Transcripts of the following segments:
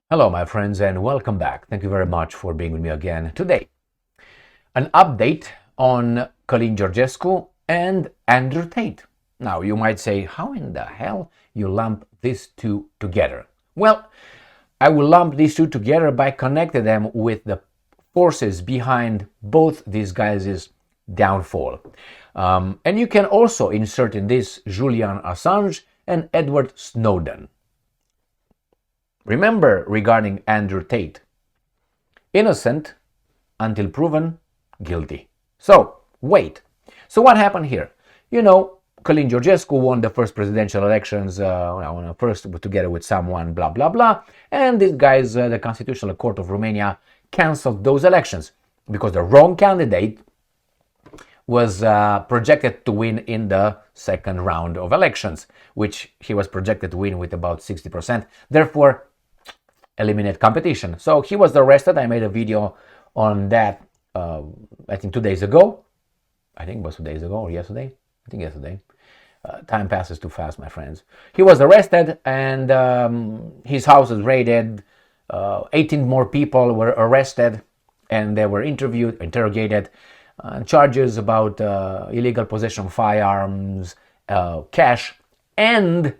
Hello, my friends, and welcome back. Thank you very much for being with me again today. An update on Georgescu and Andrew Tate. Now, you might say, how in the hell you lump these two together? Well, I will lump these two together by connecting them with the forces behind both these guys' downfall. And you can also insert in this Julian Assange and Edward Snowden. Remember regarding Andrew Tate, innocent until proven guilty. So, wait. So what happened here? You know, Georgescu won the first presidential elections, first together with someone, blah, blah, blah. And these guys, the Constitutional Court of Romania, cancelled those elections because the wrong candidate was projected to win in the second round of elections, which he was projected to win with about 60%. Therefore, eliminate competition. So he was arrested. I made a video on that, I think 2 days ago. I think it was 2 days ago or yesterday. I think yesterday. Time passes too fast, my friends. He was arrested and his house was raided. 18 more people were arrested and they were interrogated. Charges about illegal possession of firearms, cash, and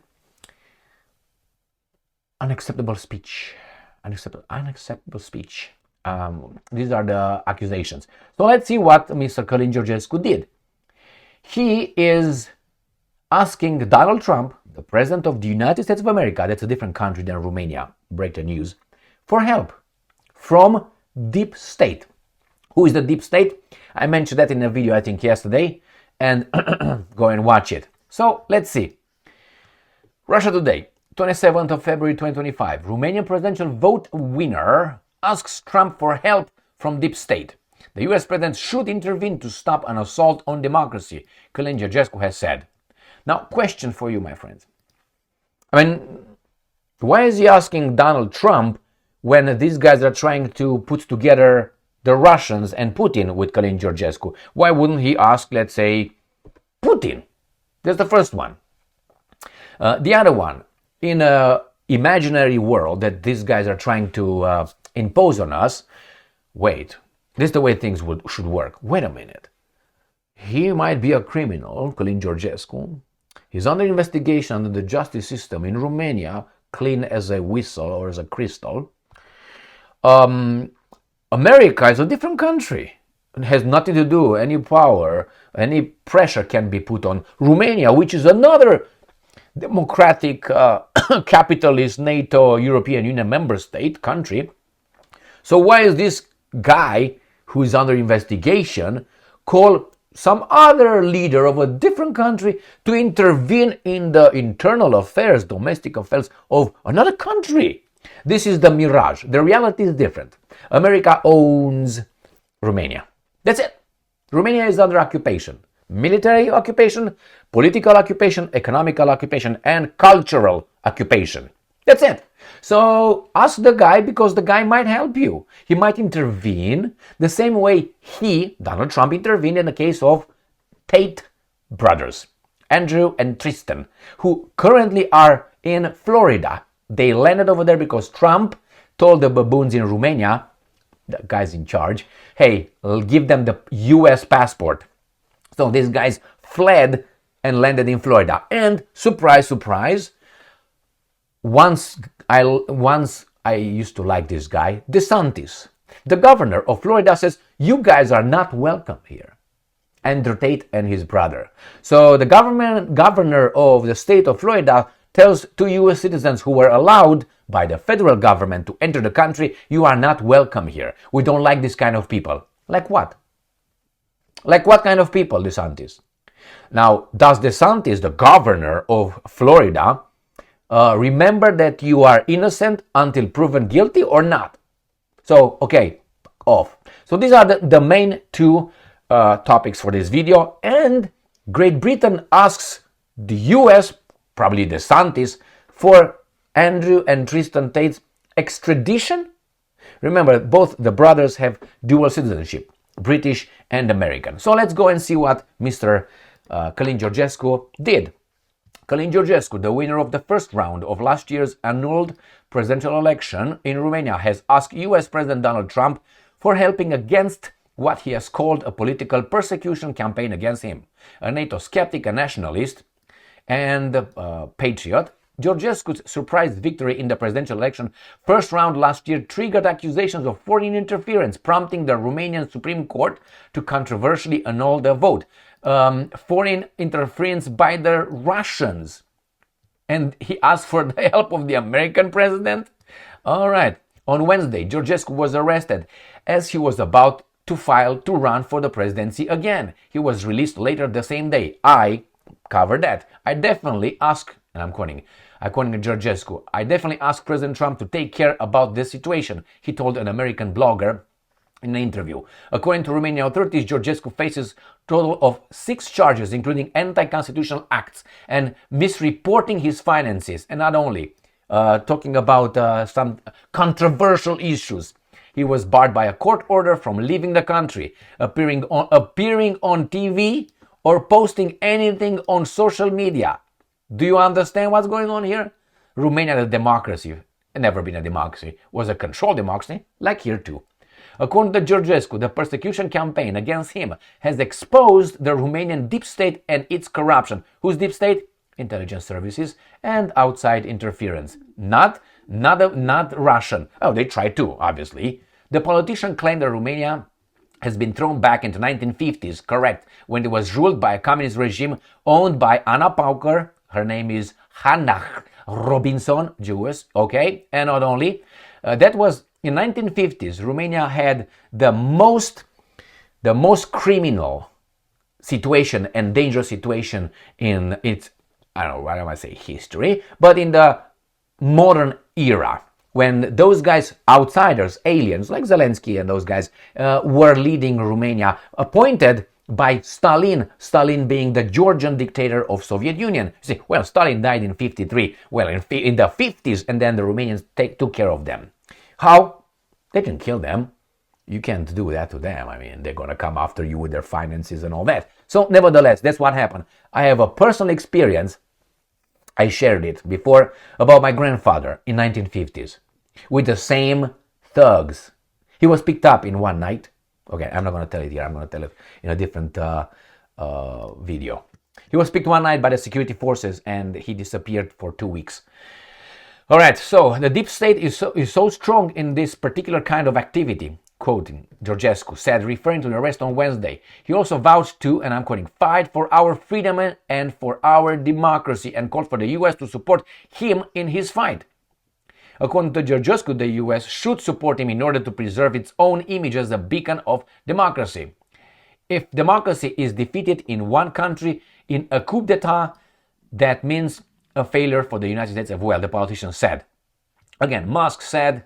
unacceptable speech. Unacceptable speech. These are the accusations. So let's see what Mr. Georgescu did. He is asking Donald Trump, the President of the United States of America, that's a different country than Romania, break the news, for help from deep state. Who is the deep state? I mentioned that in a video, I think, yesterday, and go and watch it. So let's see. Russia Today. 27th of February 2025, Romanian presidential vote winner asks Trump for help from deep state. The US president should intervene to stop an assault on democracy, Georgescu has said. Now, question for you, my friends. I mean, why is he asking Donald Trump when these guys are trying to put together the Russians and Putin with Georgescu? Why wouldn't he ask, let's say, Putin? That's the first one. The other one. In an imaginary world that these guys are trying to impose on us, wait, this is the way things should work. Wait a minute. He might be a criminal, Georgescu. He's under investigation under the justice system in Romania, clean as a whistle or as a crystal. America is a different country. It has nothing to do, any power, any pressure can be put on Romania, which is another democratic, capitalist, NATO, European Union member state country. So why is this guy who is under investigation call some other leader of a different country to intervene in the internal affairs, domestic affairs of another country? This is the mirage. The reality is different. America owns Romania. That's it. Romania is under occupation. Military occupation, political occupation, economical occupation, and cultural occupation. That's it. So ask the guy because the guy might help you. He might intervene the same way Donald Trump, intervened in the case of Tate brothers, Andrew and Tristan, who currently are in Florida. They landed over there because Trump told the baboons in Romania, the guys in charge, hey, I'll give them the US passport. So these guys fled and landed in Florida. And surprise, surprise, once I used to like this guy, DeSantis, the governor of Florida, says, you guys are not welcome here. Andrew Tate and his brother. So the governor of the state of Florida tells two US citizens who were allowed by the federal government to enter the country, you are not welcome here. We don't like this kind of people. Like what? Like what kind of people, DeSantis? Now, does DeSantis, the governor of Florida, remember that you are innocent until proven guilty or not? So, okay, off. So these are the main two topics for this video. And Great Britain asks the US, probably DeSantis, for Andrew and Tristan Tate's extradition. Remember, both the brothers have dual citizenship, British and American. So let's go and see what Mr. Georgescu did. Georgescu, the winner of the first round of last year's annulled presidential election in Romania has asked US President Donald Trump for helping against what he has called a political persecution campaign against him. A NATO skeptic, a nationalist, and a patriot, Georgescu's surprise victory in the presidential election first round last year triggered accusations of foreign interference, prompting the Romanian Supreme Court to controversially annul the vote. Foreign interference by the Russians. And he asked for the help of the American president? All right. On Wednesday, Georgescu was arrested as he was about to file to run for the presidency again. He was released later the same day. I covered that. I definitely asked, and I'm quoting Georgescu, I definitely asked President Trump to take care about this situation, he told an American blogger in an interview. According to Romanian authorities, Georgescu faces a total of 6 charges, including anti-constitutional acts and misreporting his finances, and not only talking about some controversial issues. He was barred by a court order from leaving the country, appearing on TV, or posting anything on social media. Do you understand what's going on here? Romania, the democracy, never been a democracy, was a controlled democracy, like here too. According to Georgescu, the persecution campaign against him has exposed the Romanian deep state and its corruption. Whose deep state? Intelligence services and outside interference. Not Russian. Oh, they tried to, obviously. The politician claimed that Romania has been thrown back into 1950s, correct, when it was ruled by a communist regime owned by Anna Pauker. Her name is Hannah Robinson, Jewish, okay? And not only, that was in 1950s, Romania had the most criminal situation and dangerous situation in its, I don't know, what am I say, history, but in the modern era, when those guys, outsiders, aliens like Zelensky and those guys, were leading Romania, appointed by Stalin being the Georgian dictator of Soviet Union. You see, well, Stalin died in 53, well, in the 50s, and then the Romanians took care of them. How? They can kill them. You can't do that to them. I mean, they're going to come after you with their finances and all that. So, nevertheless, that's what happened. I have a personal experience. I shared it before about my grandfather in 1950s with the same thugs. He was picked up in one night. Okay, I'm not going to tell it here. I'm going to tell it in a different video. He was picked one night by the security forces and he disappeared for 2 weeks. All right, so the deep state is so strong in this particular kind of activity, quoting Georgescu said, referring to the arrest on Wednesday. He also vouched to, and I'm quoting, fight for our freedom and for our democracy, and called for the US to support him in his fight. According to Georgescu, the US should support him in order to preserve its own image as a beacon of democracy. If democracy is defeated in one country in a coup d'etat, that means a failure for the United States as well, the politician said. Again, Musk said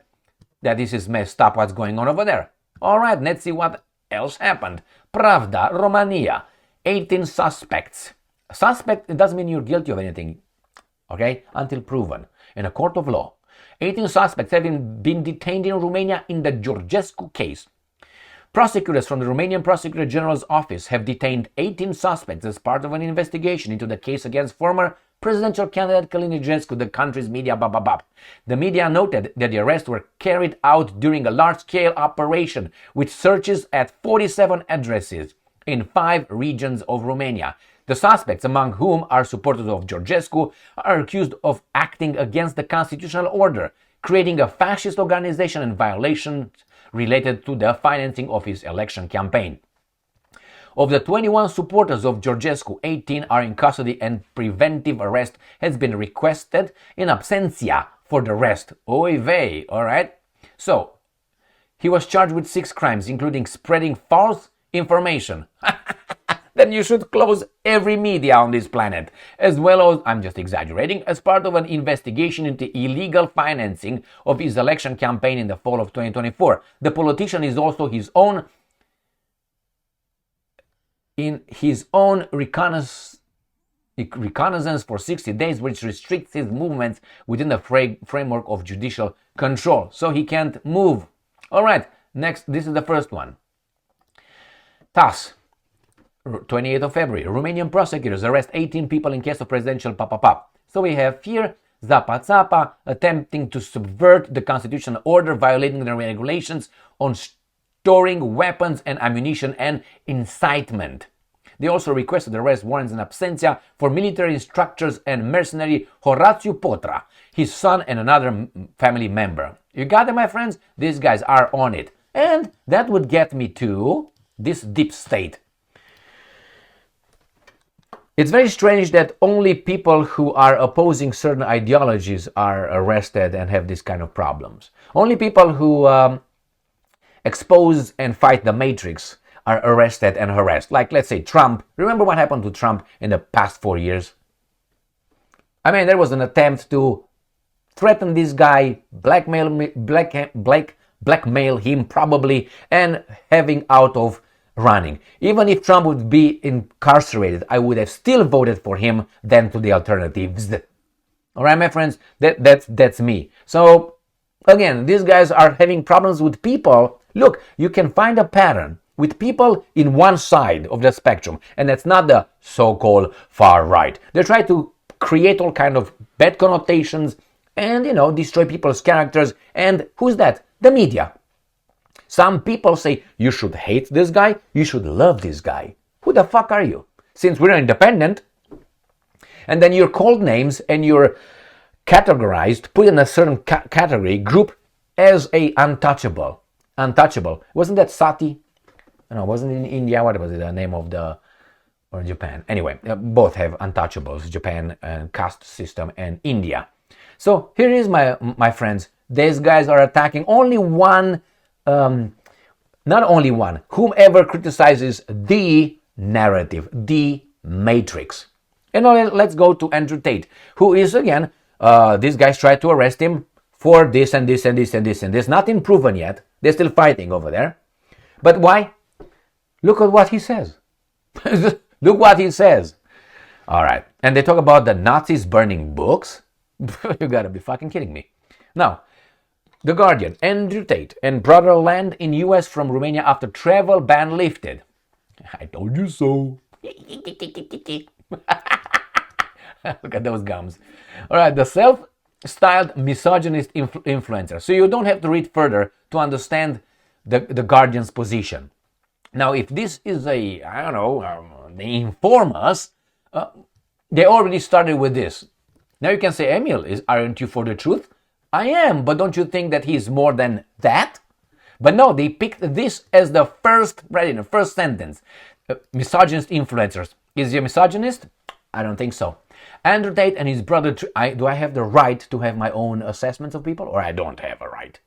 that this is messed up what's going on over there. All right, let's see what else happened. Pravda, Romania, 18 suspects. Suspect, it doesn't mean you're guilty of anything, okay, until proven in a court of law. 18 suspects have been detained in Romania in the Georgescu case. Prosecutors from the Romanian Prosecutor General's office have detained 18 suspects as part of an investigation into the case against former presidential candidate Calin Georgescu, the country's media. The media noted that the arrests were carried out during a large-scale operation with searches at 47 addresses in 5 regions of Romania. The suspects, among whom are supporters of Georgescu, are accused of acting against the constitutional order, creating a fascist organization and violations related to the financing of his election campaign. Of the 21 supporters of Georgescu, 18 are in custody and preventive arrest has been requested in absentia for the rest. Oy vey, alright? So, he was charged with 6 crimes, including spreading false information. Then you should close every media on this planet, as well as, I'm just exaggerating, as part of an investigation into illegal financing of his election campaign in the fall of 2024. The politician is also in his own reconnaissance for 60 days, which restricts his movements within the framework of judicial control. So he can't move. All right, next, this is the first one. TASS. 28th of February, Romanian prosecutors arrest 18 people in case of presidential papapap. So we have here Zapa, attempting to subvert the constitutional order, violating the regulations on storing weapons and ammunition, and incitement. They also requested arrest warrants in absentia for military instructors and mercenary Horatiu Potra, his son and another family member. You got it, my friends? These guys are on it. And that would get me to this deep state. It's very strange that only people who are opposing certain ideologies are arrested and have this kind of problems. Only people who expose and fight the matrix are arrested and harassed. Like, let's say, Trump. Remember what happened to Trump in the past 4 years? I mean, there was an attempt to threaten this guy, blackmail him probably, and having out of running. Even if Trump would be incarcerated, I would have still voted for him than to the alternatives. All right, my friends, that's me. So, again, these guys are having problems with people. Look, you can find a pattern with people in one side of the spectrum, and that's not the so-called far right. They try to create all kind of bad connotations and, destroy people's characters. And who's that? The media. Some people say, you should hate this guy, you should love this guy. Who the fuck are you? Since we're independent, and then you're called names and you're categorized, put in a certain category, group as a untouchable. Untouchable. Wasn't that Sati? No, wasn't it in India? What was it, the name of or Japan? Anyway, both have untouchables, Japan and caste system and India. So here is my friends. These guys are attacking only one, not only one, whomever criticizes the narrative, the matrix. And now let's go to Andrew Tate, who is, again, these guys tried to arrest him for this and this and this and this and this. Nothing proven yet. They're still fighting over there. But why? Look at what he says. Look what he says. All right. And they talk about the Nazis burning books. You gotta be fucking kidding me. Now, The Guardian, Andrew Tate and brother land in US from Romania after travel ban lifted. I told you so. Look at those gums. All right, the self-styled misogynist influencer. So you don't have to read further to understand the Guardian's position. Now, if this is they inform us, they already started with this. Now you can say, Emil, aren't you for the truth? I am, but don't you think that he's more than that? But no, they picked this as the first sentence. Misogynist influencers. Is he a misogynist? I don't think so. Andrew Tate and his brother, do I have the right to have my own assessments of people, or I don't have a right?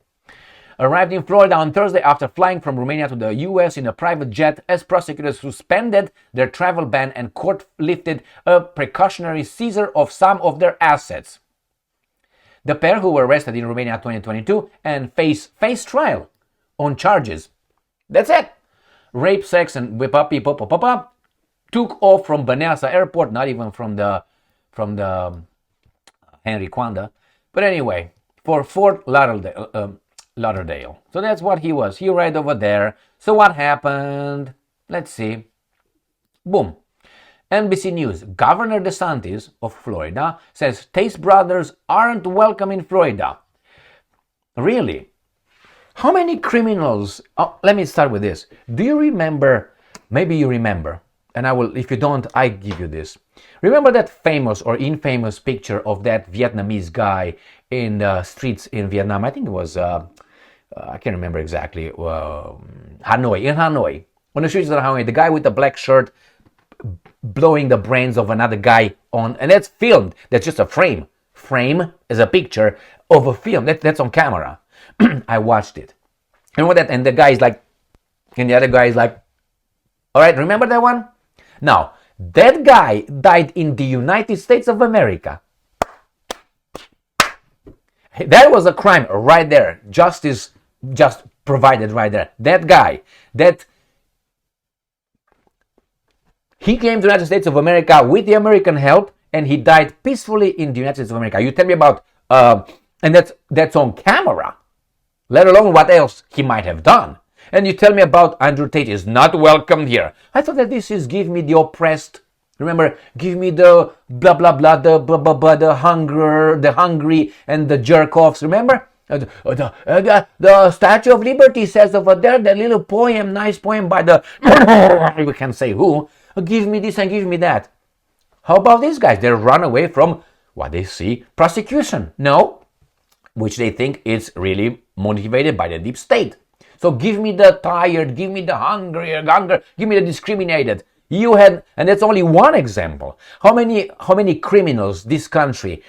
Arrived in Florida on Thursday after flying from Romania to the US in a private jet as prosecutors suspended their travel ban and court lifted a precautionary seizure of some of their assets. The pair, who were arrested in Romania 2022 and face trial on charges. That's it. Rape, sex, and whip-up, took off from Băneasa Airport, not even from the Henry Coanda. But anyway, for Fort Lauderdale. So that's what he was. He right over there. So what happened? Let's see. Boom. NBC News. Governor DeSantis of Florida says Tate brothers aren't welcome in Florida. Really? How many criminals? Oh, let me start with this. Do you remember? Maybe you remember. And I will, if you don't, I give you this. Remember that famous or infamous picture of that Vietnamese guy in the streets in Vietnam? I think it was, I can't remember exactly, Hanoi. On the streets of Hanoi, the guy with the black shirt blowing the brains of another guy on, and that's filmed. That's just a frame. Frame is a picture of a film. That's on camera. I watched it. And what that, and the guy is like, and the other guy is like, all right, remember that one? Now, that guy died in the United States of America. That was a crime right there. Justice just provided right there. That guy, he came to the United States of America with the American help, and he died peacefully in the United States of America. You tell me about, and that's on camera, let alone what else he might have done. And you tell me about Andrew Tate is not welcome here. I thought that this is give me the oppressed Remember, give me the blah blah blah, the blah blah blah, the hunger, the hungry, and the jerk-offs. Remember? The Statue of Liberty says over there, the little poem, nice poem by the we can say who. Give me this and give me that. How about these guys? They run away from what they see prosecution. No, which they think is really motivated by the deep state. So give me the tired, give me the hungry, give me the discriminated. You had, and that's only one example. How many criminals this country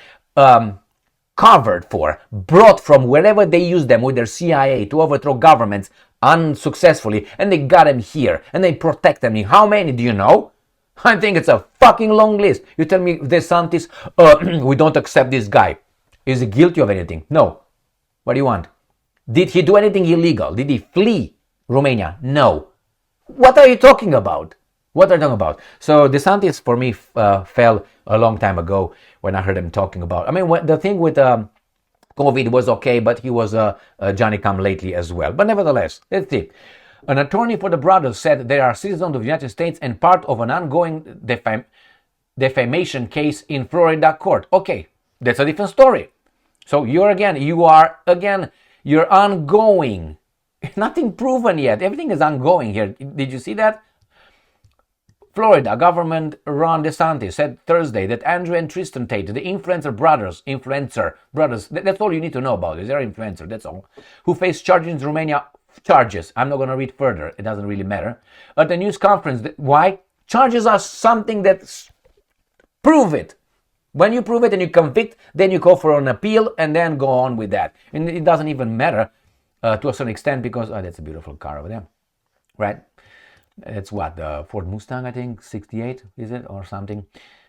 covered for, brought from wherever they used them with their CIA to overthrow governments unsuccessfully, and they got them here, and they protect them. How many do you know? I think it's a fucking long list. You tell me DeSantis, we don't accept this guy. Is he guilty of anything? No. What do you want? Did he do anything illegal? Did he flee Romania? No. What are you talking about? What are you talking about? So DeSantis, for me, fell a long time ago when I heard him talking about. I mean, the thing with COVID was okay, but he was Johnny-come-lately as well. But nevertheless, let's see. An attorney for the brothers said they are citizens of the United States and part of an ongoing defamation case in Florida court. Okay, that's a different story. So you're ongoing. Nothing proven yet. Everything is ongoing here. Did you see that? Florida government Ron DeSantis said Thursday that Andrew and Tristan Tate, the influencer brothers, that's all you need to know about it. They're influencer, that's all, who face charges in Romania. Charges. I'm not going to read further. It doesn't really matter. At the news conference, why? Charges are something that prove it. When you prove it and you convict, then you go for an appeal and then go on with that. And it doesn't even matter to a certain extent because, that's a beautiful car over there, right? It's what, the Ford Mustang, I think, 68, is it, or something?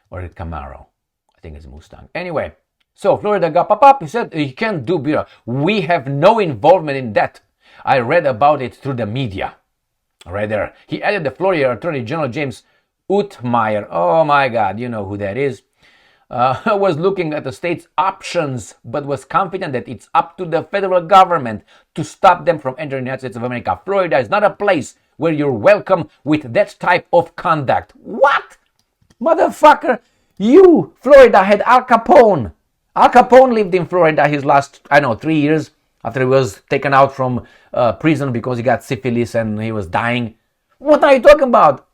Or a Camaro. I think it's a Mustang. Anyway, so Florida got up. He said, you can't do beer. We have no involvement in that. I read about it through the media. Right there. He added the Florida Attorney General James Utmeyer. Oh my God, you know who that is. Was looking at the state's options, but was confident that it's up to the federal government to stop them from entering the United States of America. Florida is not a place where you're welcome with that type of conduct. What? Motherfucker, you, Florida, had Al Capone. Al Capone lived in Florida his last, 3 years after he was taken out from prison because he got syphilis and he was dying. What are you talking about?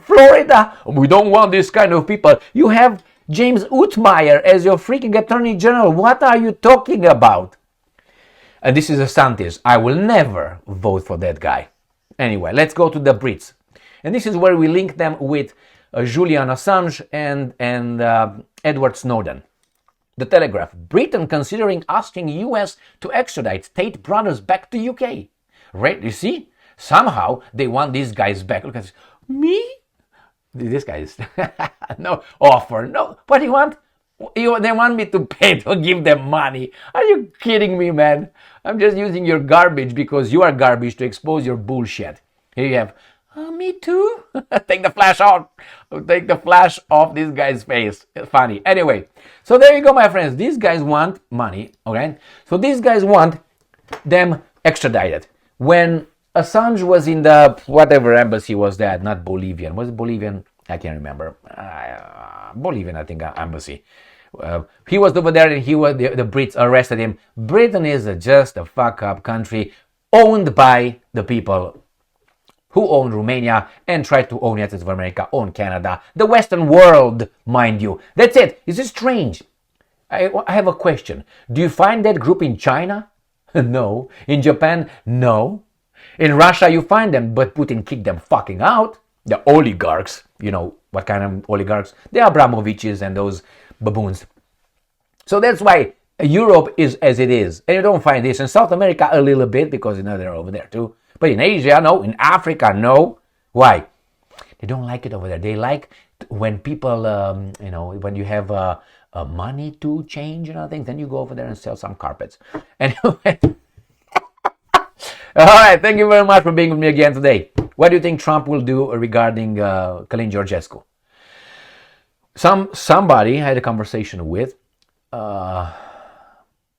Florida, we don't want this kind of people. You have James Utmeyer as your freaking Attorney General. What are you talking about? And this is DeSantis. I will never vote for that guy. Anyway, let's go to the Brits. And this is where we link them with Julian Assange and Edward Snowden. The Telegraph. Britain considering asking US to extradite Tate brothers back to UK. Right? You see? Somehow they want these guys back. Look at this. Me? This guy is no offer. No. What do you want? They want me to pay to give them money. Are you kidding me, man? I'm just using your garbage because you are garbage to expose your bullshit. Here you have, me too? Take the flash out. Take the flash off this guy's face. It's funny. Anyway, so there you go, my friends. These guys want money, okay? So these guys want them extradited. When Assange was in the whatever embassy was that, not Bolivian. Was it Bolivian? I can't remember. Bolivian, I think, embassy. He was over there and the Brits arrested him. Britain is just a fuck up country owned by the people who own Romania and tried to own the United States of America, own Canada, the Western world, mind you. That's it. Is this strange? I have a question. Do you find that group in China? No. In Japan? No. In Russia you find them, but Putin kicked them fucking out. The oligarchs, you know what kind of oligarchs? The Abramoviches and those baboons. So that's why Europe is as it is. And you don't find this in South America a little bit because they're over there too. But in Asia, no. In Africa, no. Why? They don't like it over there. They like when people, when you have money to change and other things, then you go over there and sell some carpets. Anyway. All right. Thank you very much for being with me again today. What do you think Trump will do regarding Calin Georgescu? Somebody I had a conversation with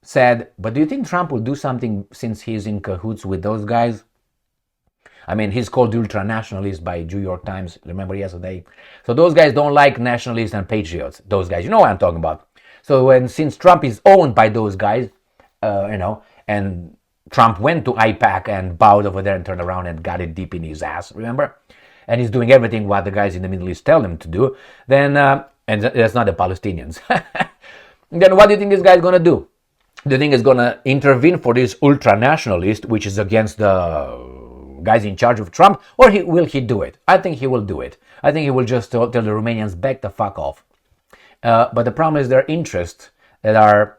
said, but do you think Trump will do something since he's in cahoots with those guys? I mean, he's called ultra-nationalist by New York Times, remember yesterday? So those guys don't like nationalists and patriots, those guys. You know what I'm talking about. So since Trump is owned by those guys, and Trump went to IPAC and bowed over there and turned around and got it deep in his ass, remember? And he's doing everything what the guys in the Middle East tell him to do, then, and that's not the Palestinians. Then what do you think this guy's going to do? Do you think he's going to intervene for this ultra-nationalist, which is against the guys in charge of Trump, or will he do it? I think he will do it. I think he will just tell the Romanians, back the fuck off. But the problem is their interests that are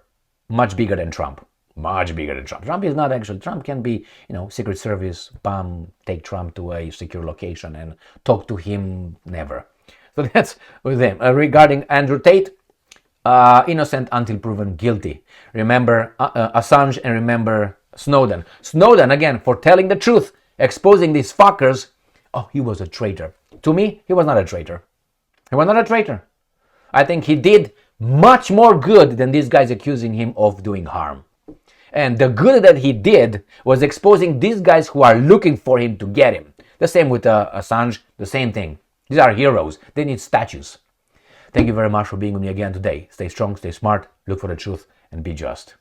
much bigger than Trump. Much bigger than Trump. Trump is not actually. Trump can be, Secret Service, take Trump to a secure location and talk to him, never. So that's with him. Regarding Andrew Tate, innocent until proven guilty. Remember Assange and remember Snowden. Snowden, again, for telling the truth, exposing these fuckers. Oh, he was a traitor. To me, he was not a traitor. He was not a traitor. I think he did much more good than these guys accusing him of doing harm. And the good that he did was exposing these guys who are looking for him to get him. The same with Assange, the same thing. These are heroes. They need statues. Thank you very much for being with me again today. Stay strong, stay smart, look for the truth, and be just.